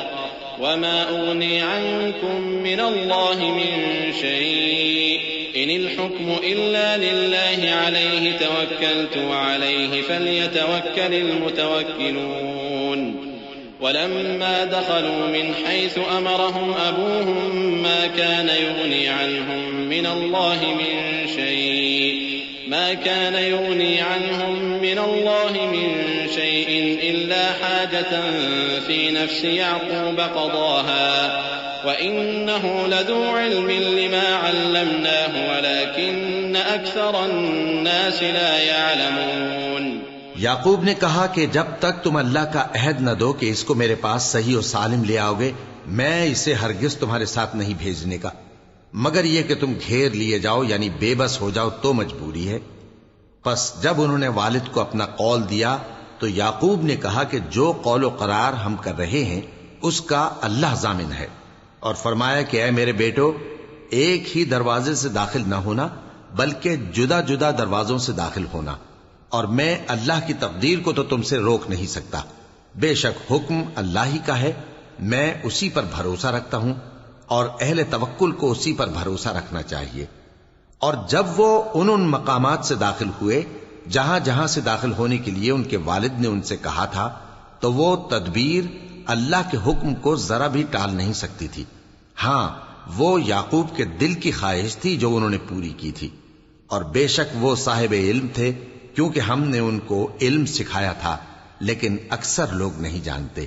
وما أغني عنكم من الله من شيء إن الحكم إلا لله عليه توكلت وعليه فليتوكل المتوكلون ولما دخلوا من حيث أمرهم أبوهم ما كان يغني عنهم من الله من شيء إلا حاجة في نفس يعقوب قضاها وإنه لذو علم لما علمناه ولكن أكثر الناس لا يعلمون۔ یعقوب نے کہا کہ جب تک تم اللہ کا عہد نہ دو کہ اس کو میرے پاس صحیح و سالم لے آؤ گے میں اسے ہرگز تمہارے ساتھ نہیں بھیجنے کا، مگر یہ کہ تم گھیر لیے جاؤ یعنی بے بس ہو جاؤ تو مجبوری ہے۔ پس جب انہوں نے والد کو اپنا قول دیا تو یعقوب نے کہا کہ جو قول و قرار ہم کر رہے ہیں اس کا اللہ ضامن ہے، اور فرمایا کہ اے میرے بیٹو ایک ہی دروازے سے داخل نہ ہونا بلکہ جدا جدا دروازوں سے داخل ہونا، اور میں اللہ کی تقدیر کو تو تم سے روک نہیں سکتا، بے شک حکم اللہ ہی کا ہے، میں اسی پر بھروسہ رکھتا ہوں اور اہل توکل کو اسی پر بھروسہ رکھنا چاہیے۔ اور جب وہ ان مقامات سے داخل ہوئے جہاں جہاں سے داخل ہونے کے لیے ان کے والد نے ان سے کہا تھا تو وہ تدبیر اللہ کے حکم کو ذرا بھی ٹال نہیں سکتی تھی، ہاں وہ یعقوب کے دل کی خواہش تھی جو انہوں نے پوری کی تھی، اور بے شک وہ صاحب علم تھے کیونکہ ہم نے ان کو علم سکھایا تھا لیکن اکثر لوگ نہیں جانتے۔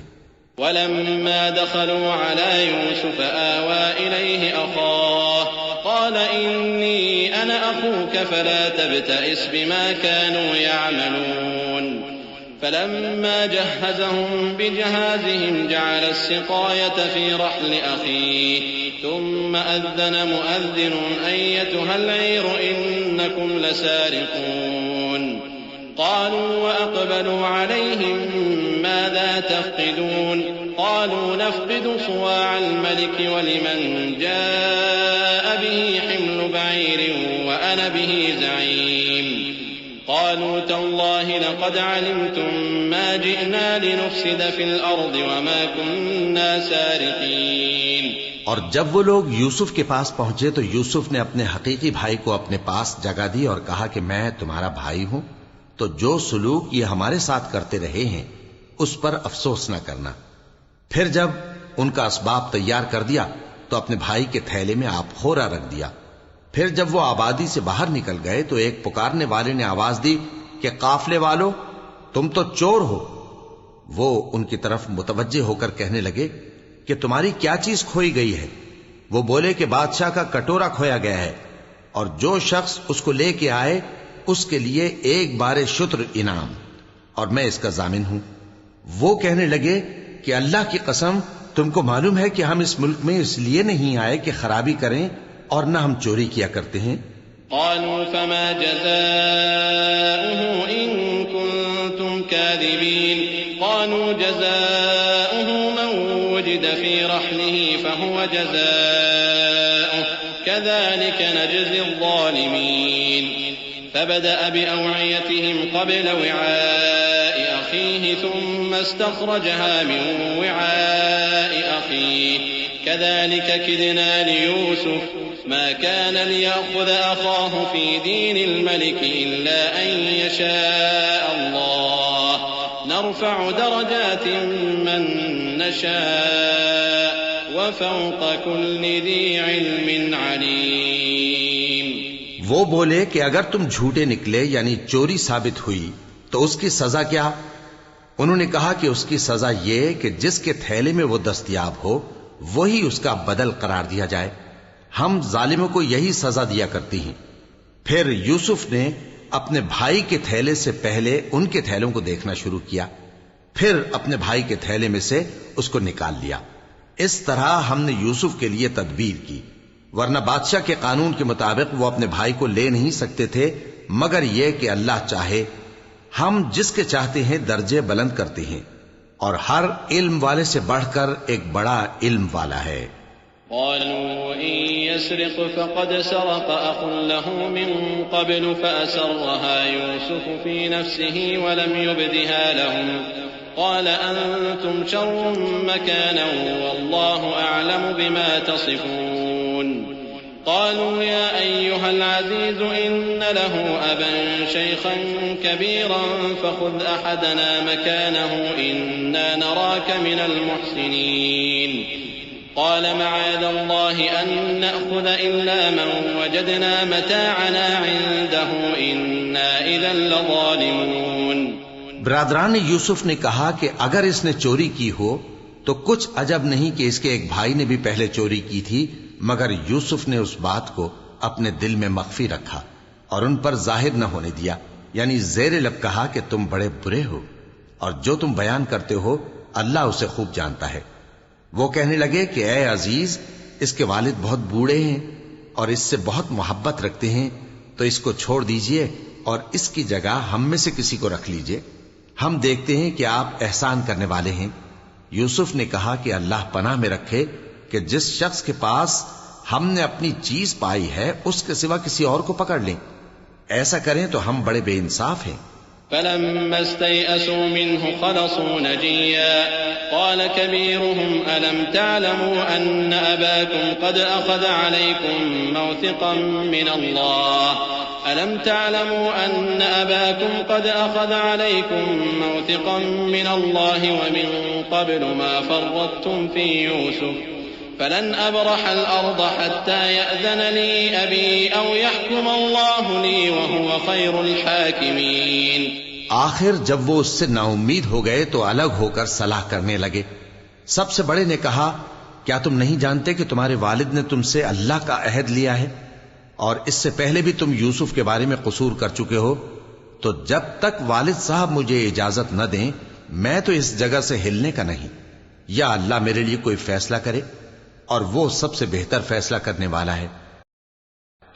ولما دخلوا على يوسف آوى إليه أخاه قال إني أنا أخوك فلا تبتئس بما كانوا يعملون فلما جهزهم بجهازهم جعل السقاية في رحل أخيه ثم أذن مؤذن أيتها العير إنكم إنكم لسارقون قالوا وأقبلوا عليهم ماذا تفقدون قالوا نفقد صواع الملك ولمن جاء به حمل بعير وأنا به زعيم قالوا تالله لقد علمتم ما جئنا لنفسد في الأرض وما كنا سارقين. اور جب وہ لوگ یوسف کے پاس پہنچے تو یوسف نے اپنے حقیقی بھائی کو اپنے پاس جگہ دی اور کہا کہ میں تمہارا بھائی ہوں، تو جو سلوک یہ ہمارے ساتھ کرتے رہے ہیں اس پر افسوس نہ کرنا. پھر جب ان کا اسباب تیار کر دیا تو اپنے بھائی کے تھیلے میں آپ خورا رکھ دیا. پھر جب وہ آبادی سے باہر نکل گئے تو ایک پکارنے والے نے آواز دی کہ قافلے والو تم تو چور ہو. وہ ان کی طرف متوجہ ہو کر کہنے لگے کہ تمہاری کیا چیز کھوئی گئی ہے؟ وہ بولے کہ بادشاہ کا کٹورا کھویا گیا ہے، اور جو شخص اس کو لے کے آئے اس کے لیے ایک بار شتر انعام، اور میں اس کا ضامن ہوں. وہ کہنے لگے کہ اللہ کی قسم تم کو معلوم ہے کہ ہم اس ملک میں اس لیے نہیں آئے کہ خرابی کریں اور نہ ہم چوری کیا کرتے ہیں. قالوا فما جزاؤه إن كنتم كاذبين قالوا جزاؤه من وجد في رحله فهو جزاؤه كذلك نجزي الظالمين. فبدأ بأوعيتهم قبل وعاء أخيه ثم استخرجها من وعاء أخيه كذلك كدنا ليوسف ما كان ليأخذ أخاه في دين الملك إلا أن يشاء الله نرفع درجات من نشاء وفوق كل ذي علم عليم. وہ بولے کہ اگر تم جھوٹے نکلے یعنی چوری ثابت ہوئی تو اس کی سزا کیا؟ انہوں نے کہا کہ اس کی سزا یہ کہ جس کے تھیلے میں وہ دستیاب ہو وہی اس کا بدل قرار دیا جائے. ہم ظالموں کو یہی سزا دیا کرتی ہیں. پھر یوسف نے اپنے بھائی کے تھیلے سے پہلے ان کے تھیلوں کو دیکھنا شروع کیا، پھر اپنے بھائی کے تھیلے میں سے اس کو نکال لیا. اس طرح ہم نے یوسف کے لیے تدبیر کی، ورنہ بادشاہ کے قانون کے مطابق وہ اپنے بھائی کو لے نہیں سکتے تھے مگر یہ کہ اللہ چاہے. ہم جس کے چاہتے ہیں درجے بلند کرتے ہیں، اور ہر علم والے سے بڑھ کر ایک بڑا علم والا ہے. قالوا إن يسرق فقد سرق أخ له من قبل فأسرها يوسف في نفسه ولم يبدها لهم قال أنتم شر مكانا والله أعلم بما تصفون. قالوا يا أيها العزيز إن له أبا شيخا كبيرا فخذ أحدنا مكانه إنا نراك من المحسنين. قال معاذ الله أن نأخذ إلا من وجدنا متاعنا عنده إنا إذا لظالمون. برادران یوسف نے کہا کہ اگر اس نے چوری کی ہو تو کچھ عجب نہیں کہ اس کے ایک بھائی نے بھی پہلے چوری کی تھی، مگر یوسف نے اس بات کو اپنے دل میں مخفی رکھا اور ان پر ظاہر نہ ہونے دیا، یعنی زیر لب کہا کہ تم بڑے برے ہو اور جو تم بیان کرتے ہو اللہ اسے خوب جانتا ہے. وہ کہنے لگے کہ اے عزیز، اس کے والد بہت بوڑھے ہیں اور اس سے بہت محبت رکھتے ہیں، تو اس کو چھوڑ دیجئے اور اس کی جگہ ہم میں سے کسی کو رکھ لیجئے، ہم دیکھتے ہیں کہ آپ احسان کرنے والے ہیں. یوسف نے کہا کہ اللہ پناہ میں رکھے کہ جس شخص کے پاس ہم نے اپنی چیز پائی ہے اس کے سوا کسی اور کو پکڑ لیں، ایسا کریں تو ہم بڑے بے انصاف ہیں. فلما استيئسوا منه خلصوا نجيا قال كبيرهم ألم تعلموا أن أباكم قد أخذ عليكم موثقا من الله ألم تعلموا أن أباكم قد أخذ عليكم موثقا من الله ومن قبل ما فرطتم في يوسف فلن أبرح الأرض حتى يأذن لي أبي أو يحكم الله لي وهو خير الحاكمين. آخر جب وہ اس سے نا امید ہو گئے تو الگ ہو کر صلاح کرنے لگے. سب سے بڑے نے کہا کیا تم نہیں جانتے کہ تمہارے والد نے تم سے اللہ کا عہد لیا ہے اور اس سے پہلے بھی تم یوسف کے بارے میں قصور کر چکے ہو، تو جب تک والد صاحب مجھے اجازت نہ دیں میں تو اس جگہ سے ہلنے کا نہیں، یا اللہ میرے لیے کوئی فیصلہ کرے اور وہ سب سے بہتر فیصلہ کرنے والا ہے.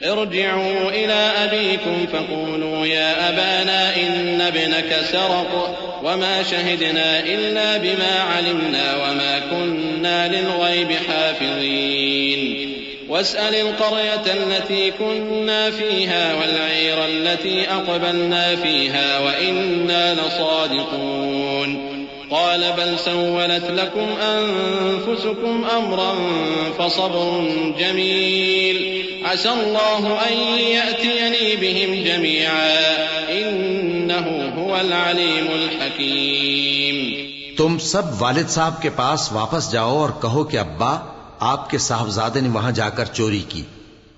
ارجعوا إلى أبيكم فقولوا يا أبانا إن ابنك سرق وما شهدنا إلا بما علمنا وما كنا للغيب حافظين واسأل القرية التي كنا فيها والعير التي أقبلنا فيها وإنا لصادقون قال بل سولت لكم أنفسكم أمرا فصبر جميل عسى الله أن يأتيني بهم جميعا إنه هو العليم الحكيم. تم سب والد صاحب کے پاس واپس جاؤ اور کہو کہ ابا آپ کے صاحبزادے نے وہاں جا کر چوری کی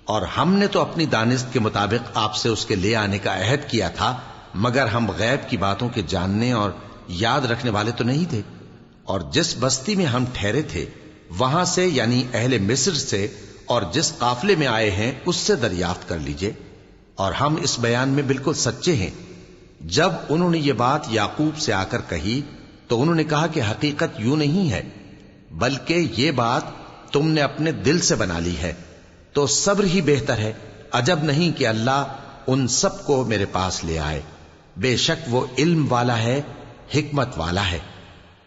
اور ہم نے تو اپنی دانست کے مطابق آپ سے اس کے لے آنے کا عہد کیا تھا مگر ہم غیب کی باتوں کے جاننے اور یاد رکھنے والے تو نہیں تھے اور جس بستی میں ہم ٹھہرے تھے وہاں سے یعنی اہل مصر سے اور جس قافلے میں آئے ہیں اس سے دریافت کر لیجئے اور ہم اس بیان میں بالکل سچے ہیں. جب انہوں نے یہ بات یعقوب سے آ کر کہی تو انہوں نے کہا کہ حقیقت یوں نہیں ہے بلکہ یہ بات تم نے اپنے دل سے بنا لی ہے تو صبر ہی بہتر ہے. عجب نہیں کہ اللہ ان سب کو میرے پاس لے آئے. بے شک وہ علم والا ہے حکمت والا ہے.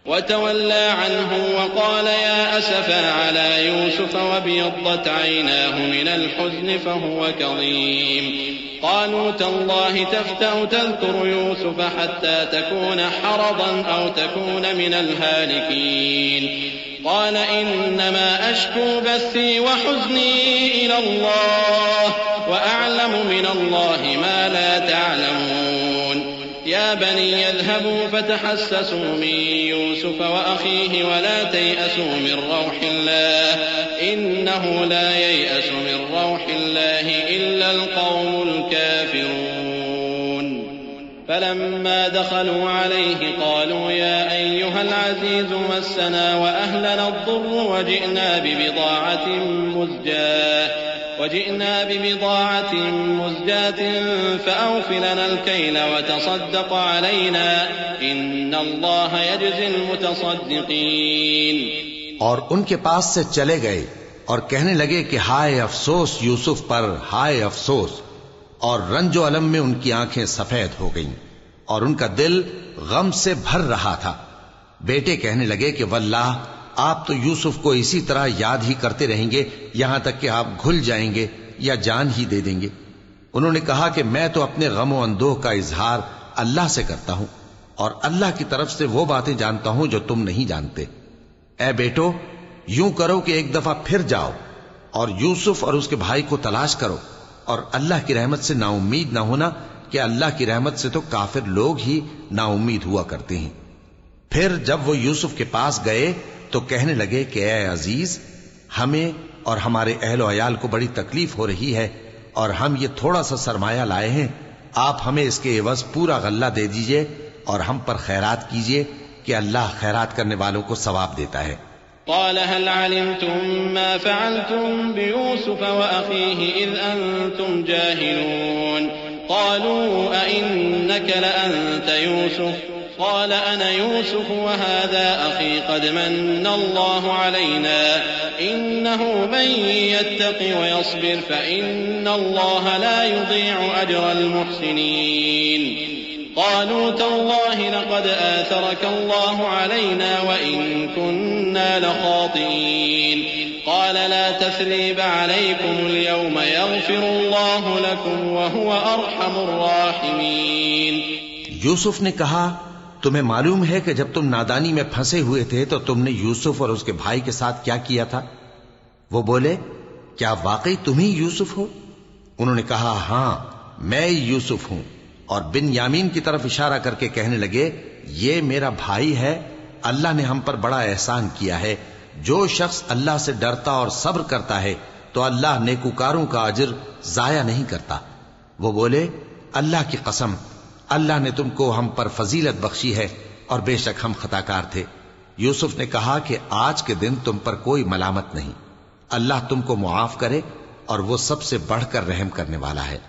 وتولى عنهم وقال يا أسفا على يوسف وابيضت عيناه من الحزن فهو كظيم قالوا تالله تفتأ تذكر يوسف حتى تكون حرضا أو تكون من الهالكين قال إنما أشكو بثي وحزني إلى الله وأعلم من الله ما لا تعلمون يا بني اذهبوا فتحسسوا من يوسف وأخيه ولا تيأسوا من روح الله إنه لا ييأس من روح الله إلا القوم الكافرون فلما دخلوا عليه قالوا يا أيها العزيز مسنا وأهلنا الضر وجئنا ببضاعة مزجاة فأوف لنا الكيل وتصدق علينا إن الله يجزي المتصدقين. اور ان کے پاس سے چلے گئے اور کہنے لگے کہ ہائے افسوس یوسف پر، ہائے افسوس، اور رنج و الم میں ان کی آنکھیں سفید ہو گئیں اور ان کا دل غم سے بھر رہا تھا. بیٹے کہنے لگے کہ واللہ آپ تو یوسف کو اسی طرح یاد ہی کرتے رہیں گے یہاں تک کہ آپ گھل جائیں گے یا جان ہی دے دیں گے. انہوں نے کہا کہ میں تو اپنے غم و اندوہ کا اظہار اللہ سے کرتا ہوں اور اللہ کی طرف سے وہ باتیں جانتا ہوں جو تم نہیں جانتے. اے بیٹو یوں کرو کہ ایک دفعہ پھر جاؤ اور یوسف اور اس کے بھائی کو تلاش کرو اور اللہ کی رحمت سے نا امید نہ ہونا کہ اللہ کی رحمت سے تو کافر لوگ ہی نا امید ہوا کرتے ہیں. پھر جب وہ یوسف کے پاس گئے تو کہنے لگے کہ اے عزیز ہمیں اور ہمارے اہل و عیال کو بڑی تکلیف ہو رہی ہے اور ہم یہ تھوڑا سا سرمایہ لائے ہیں، آپ ہمیں اس کے عوض پورا غلہ دے دیجئے اور ہم پر خیرات کیجئے کہ اللہ خیرات کرنے والوں کو ثواب دیتا ہے. قال هل علمتم ما فعلتم بيوسف وأخيه إذ أنتم جاهلون قالوا أئنك لأنت يوسف قال أنا يوسف وهذا أخي قد من الله علينا إنه من يتق ويصبر فإن الله لا يضيع أجر المحسنين قالوا تالله لقد آثرك الله علينا وإن كنا لخاطئين قال لا تثريب عليكم اليوم يغفر الله لكم وهو أرحم الراحمين. یوسف نے کہا تمہیں معلوم ہے کہ جب تم نادانی میں پھنسے ہوئے تھے تو تم نے یوسف اور اس کے بھائی کے ساتھ کیا کیا تھا؟ وہ بولے کیا واقعی تم ہی یوسف ہو؟ انہوں نے کہا ہاں میں یوسف ہوں، اور بن یامین کی طرف اشارہ کر کے کہنے لگے یہ میرا بھائی ہے، اللہ نے ہم پر بڑا احسان کیا ہے. جو شخص اللہ سے ڈرتا اور صبر کرتا ہے تو اللہ نیکوکاروں کا اجر ضائع نہیں کرتا. وہ بولے اللہ کی قسم اللہ نے تم کو ہم پر فضیلت بخشی ہے اور بے شک ہم خطا کار تھے. یوسف نے کہا کہ آج کے دن تم پر کوئی ملامت نہیں، اللہ تم کو معاف کرے اور وہ سب سے بڑھ کر رحم کرنے والا ہے.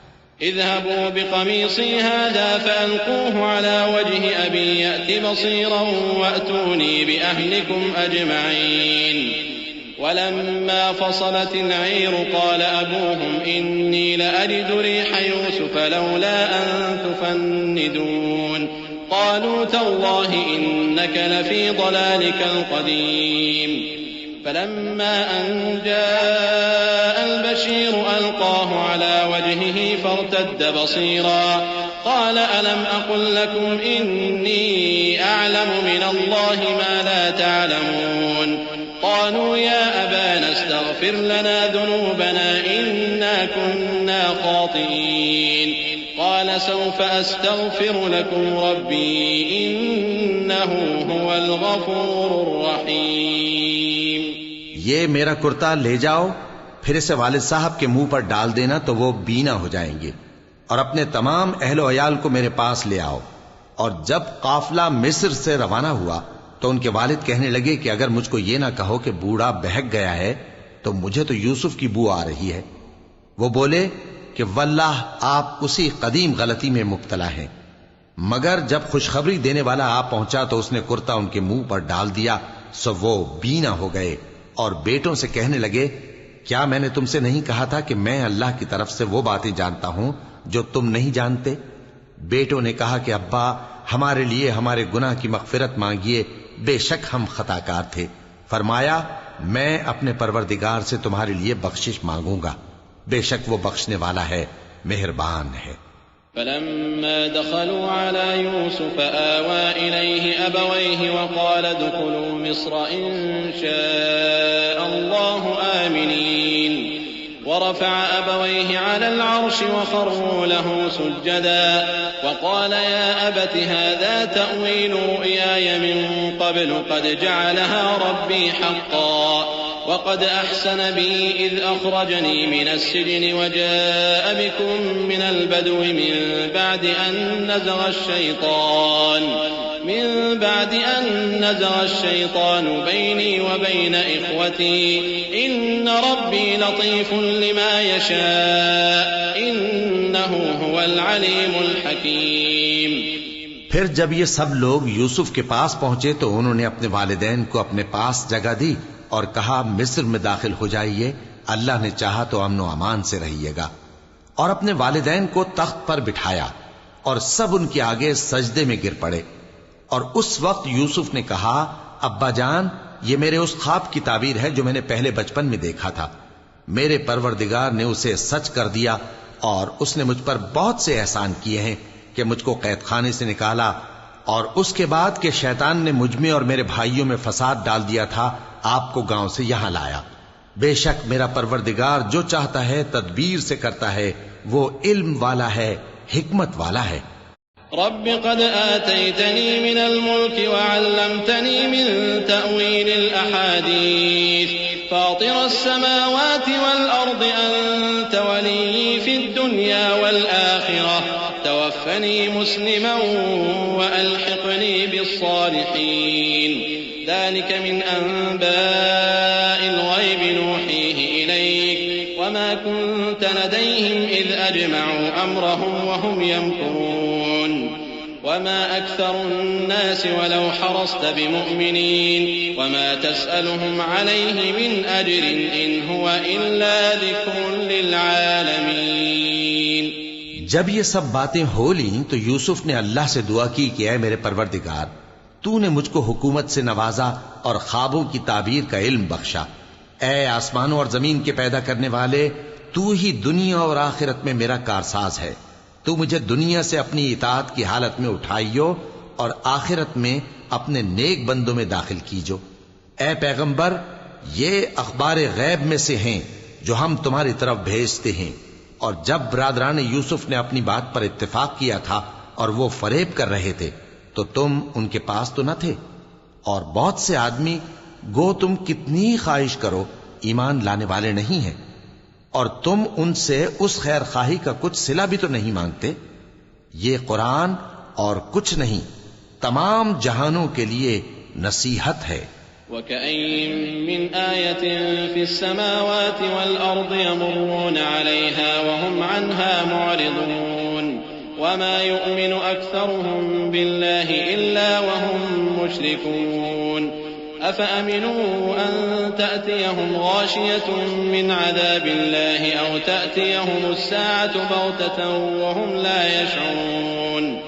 اذهبوا بقميصي هذا فألقوه على وجه أبي يأت بصيرا وأتوني بأهلكم أجمعين ولما فصلت العير قال أبوهم إني لأجد ريح يوسف لولا أن تفندون قالوا تالله إنك لفي ضلالك القديم فلما أن جاء البشير ألقاه على وجهه فارتد بصيرا قال ألم أقل لكم إني أعلم من الله ما لا تعلمون قالوا يا أبانا استغفر لنا ذنوبنا إنا كنا خاطئين قال سوف أستغفر لكم ربي إنه هو الغفور الرحيم. یہ میرا کرتا لے جاؤ، پھر اسے والد صاحب کے منہ پر ڈال دینا تو وہ بینا ہو جائیں گے، اور اپنے تمام اہل و عیال کو میرے پاس لے آؤ. اور جب قافلہ مصر سے روانہ ہوا تو ان کے والد کہنے لگے کہ اگر مجھ کو یہ نہ کہو کہ بوڑھا بہک گیا ہے تو مجھے تو یوسف کی بو آ رہی ہے. وہ بولے کہ واللہ آپ اسی قدیم غلطی میں مبتلا ہیں. مگر جب خوشخبری دینے والا آ پہنچا تو اس نے کرتا ان کے منہ پر ڈال دیا، سو وہ بینا ہو گئے اور بیٹوں سے کہنے لگے کیا میں نے تم سے نہیں کہا تھا کہ میں اللہ کی طرف سے وہ باتیں جانتا ہوں جو تم نہیں جانتے؟ بیٹوں نے کہا کہ ابا ہمارے لیے ہمارے گناہ کی مغفرت مانگیے، بے شک ہم خطا کار تھے. فرمایا میں اپنے پروردگار سے تمہارے لیے بخشش مانگوں گا، بے شک وہ بخشنے والا ہے، مہربان ہے. فلما دخلوا على يوسف آوى إليه أبويه وقال ادخلوا مصر إن شاء الله آمنين ورفع أبويه على العرش وخروا له سجدا وقال يا أبت هذا تأويل رؤياي من قبل قد جعلها ربي حقا وقد أحسن بي إذ أخرجني من السجن وجاء بكم من البدو من بعد أن نزغ الشيطان بيني وبين إخوتي إن ربي لطيف لما يشاء إنه هو العليم الحكيم. پھر جب یہ سب لوگ یوسف کے پاس پہنچے تو انہوں نے اپنے والدین کو اپنے پاس جگہ دی اور کہا مصر میں داخل ہو جائیے، اللہ نے چاہا تو امن و امان سے رہیے گا. اور اپنے والدین کو تخت پر بٹھایا اور سب ان کے آگے سجدے میں گر پڑے. اور اس وقت یوسف نے کہا ابا جان یہ میرے اس خواب کی تعبیر ہے جو میں نے پہلے بچپن میں دیکھا تھا. میرے پروردگار نے اسے سچ کر دیا اور اس نے مجھ پر بہت سے احسان کیے ہیں کہ مجھ کو قید خانے سے نکالا، اور اس کے بعد کہ شیطان نے مجھ میں اور میرے بھائیوں میں فساد ڈال دیا تھا آپ کو گاؤں سے یہاں لایا. بے شک میرا پروردگار جو چاہتا ہے تدبیر سے کرتا ہے، وہ علم والا ہے، حکمت والا ہے. رب قد آتيتني من الملك وعلمتني من تأويل الأحاديث فاطر السماوات والأرض أنت ولي في الدنيا والآخرة توفني مسلما وألحقني بالصالحين. ذلك من أنباء الغيب نوحيه إليك وما كنت لديهم إذ أجمعوا أمرهم وهم يمكرون وما أكثر الناس ولو حرصت بمؤمنين وما تسألهم عليه من أجر إن هو إلا ذكر للعالمين. جب یہ سب باتیں ہو لیں تو یوسف نے اللہ سے دعا کی کہ اے میرے پروردگار تو نے مجھ کو حکومت سے نوازا اور خوابوں کی تعبیر کا علم بخشا. اے آسمانوں اور زمین کے پیدا کرنے والے تو ہی دنیا اور آخرت میں میرا کارساز ہے. تو مجھے دنیا سے اپنی اطاعت کی حالت میں اٹھائیو اور آخرت میں اپنے نیک بندوں میں داخل کیجو. اے پیغمبر یہ اخبار غیب میں سے ہیں جو ہم تمہاری طرف بھیجتے ہیں. اور جب برادران یوسف نے اپنی بات پر اتفاق کیا تھا اور وہ فریب کر رہے تھے تو تم ان کے پاس تو نہ تھے، اور بہت سے آدمی گو تم کتنی خواہش کرو ایمان لانے والے نہیں ہیں، اور تم ان سے اس خیر خواہی کا کچھ صلہ بھی تو نہیں مانگتے. یہ قرآن اور کچھ نہیں تمام جہانوں کے لیے نصیحت ہے. وَكَأَيِّن مِّنْ آيَةٍ فِي السَّمَاوَاتِ وَالْأَرْضِ يَمُرُّونَ عَلَيْهَا وَهُمْ عَنْهَا مُعْرِضُونَ وَمَا يُؤْمِنُ أَكْثَرُهُم بِاللَّهِ إِلَّا وَهُم مُّشْرِكُونَ أفأمنوا أن تأتيهم غاشية من عذاب الله أو تأتيهم الساعة بغتة وهم لا يشعرون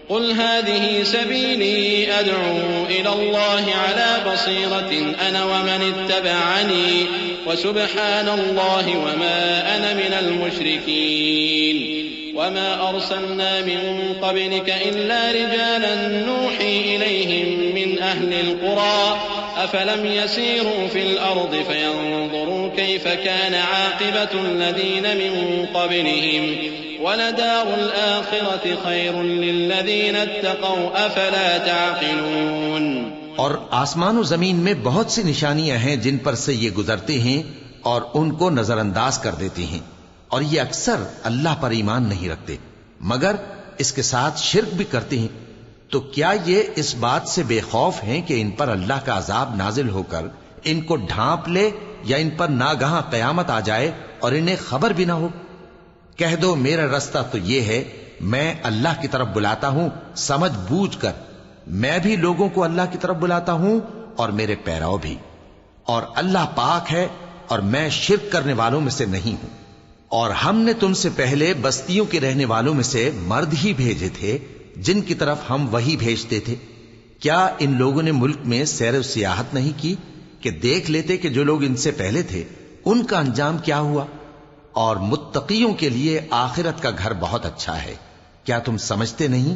قل هذه سبيلي أدعو إلى الله على بصيرة أنا ومن اتبعني وسبحان الله وما أنا من المشركين وما أرسلنا من قبلك إلا رجالا نوحي إليهم من أهل القرى أفلم يسيروا في الأرض فينظروا كيف كان عاقبة الذين من قبلهم ولدار الآخرة خير للذين اتقوا أفلا تعقلون. اور آسمان و زمین میں بہت سی نشانیاں ہیں جن پر سے یہ گزرتے ہیں اور ان کو نظر انداز کر دیتے ہیں، اور یہ اکثر اللہ پر ایمان نہیں رکھتے مگر اس کے ساتھ شرک بھی کرتے ہیں. تو کیا یہ اس بات سے بے خوف ہیں کہ ان پر اللہ کا عذاب نازل ہو کر ان کو ڈھانپ لے یا ان پر ناگہاں قیامت آ جائے اور انہیں خبر بھی نہ ہو؟ کہہ دو میرا رستہ تو یہ ہے، میں اللہ کی طرف بلاتا ہوں سمجھ بوجھ کر، میں بھی لوگوں کو اللہ کی طرف بلاتا ہوں اور میرے پیراؤ بھی، اور اللہ پاک ہے اور میں شرک کرنے والوں میں سے نہیں ہوں. اور ہم نے تم سے پہلے بستیوں کے رہنے والوں میں سے مرد ہی بھیجے تھے جن کی طرف ہم وہی بھیجتے تھے. کیا ان لوگوں نے ملک میں سیر و سیاحت نہیں کی کہ دیکھ لیتے کہ جو لوگ ان سے پہلے تھے ان کا انجام کیا ہوا؟ اور متقیوں کے لیے آخرت کا گھر بہت اچھا ہے. کیا تم سمجھتے نہیں؟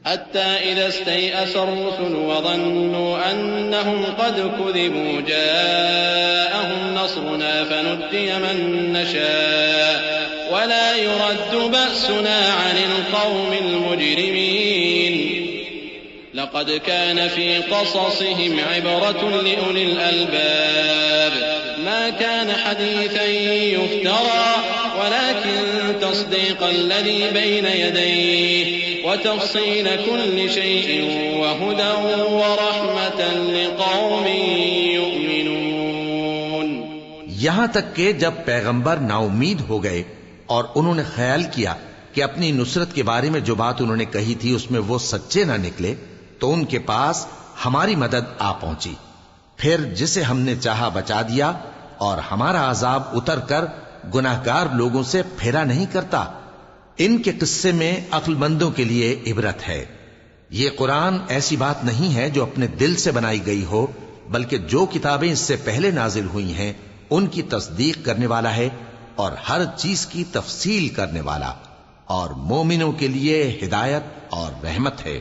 حتى إذا استيأس الرسل وظنوا أنهم قد كذبوا جاءهم نصرنا فنجي من نشاء ولا يرد بأسنا عن القوم المجرمين لقد كان في قصصهم عبرة لأولي الألباب ما كان حديثا يفترى ولكن تصديق الذي بين يديه وتفصيل كل شيء وهدى ورحمة لقوم يؤمنون. یہاں تک کہ جب پیغمبر نا امید ہو گئے اور انہوں نے خیال کیا کہ اپنی نصرت کے بارے میں جو بات انہوں نے کہی تھی اس میں وہ سچے نہ نکلے تو ان کے پاس ہماری مدد آ پہنچی. پھر جسے ہم نے چاہا بچا دیا اور ہمارا عذاب اتر کر گناہگار لوگوں سے پھیرا نہیں کرتا. ان کے قصے میں عقل مندوں کے لیے عبرت ہے. یہ قرآن ایسی بات نہیں ہے جو اپنے دل سے بنائی گئی ہو، بلکہ جو کتابیں اس سے پہلے نازل ہوئی ہیں ان کی تصدیق کرنے والا ہے اور ہر چیز کی تفصیل کرنے والا، اور مومنوں کے لیے ہدایت اور رحمت ہے.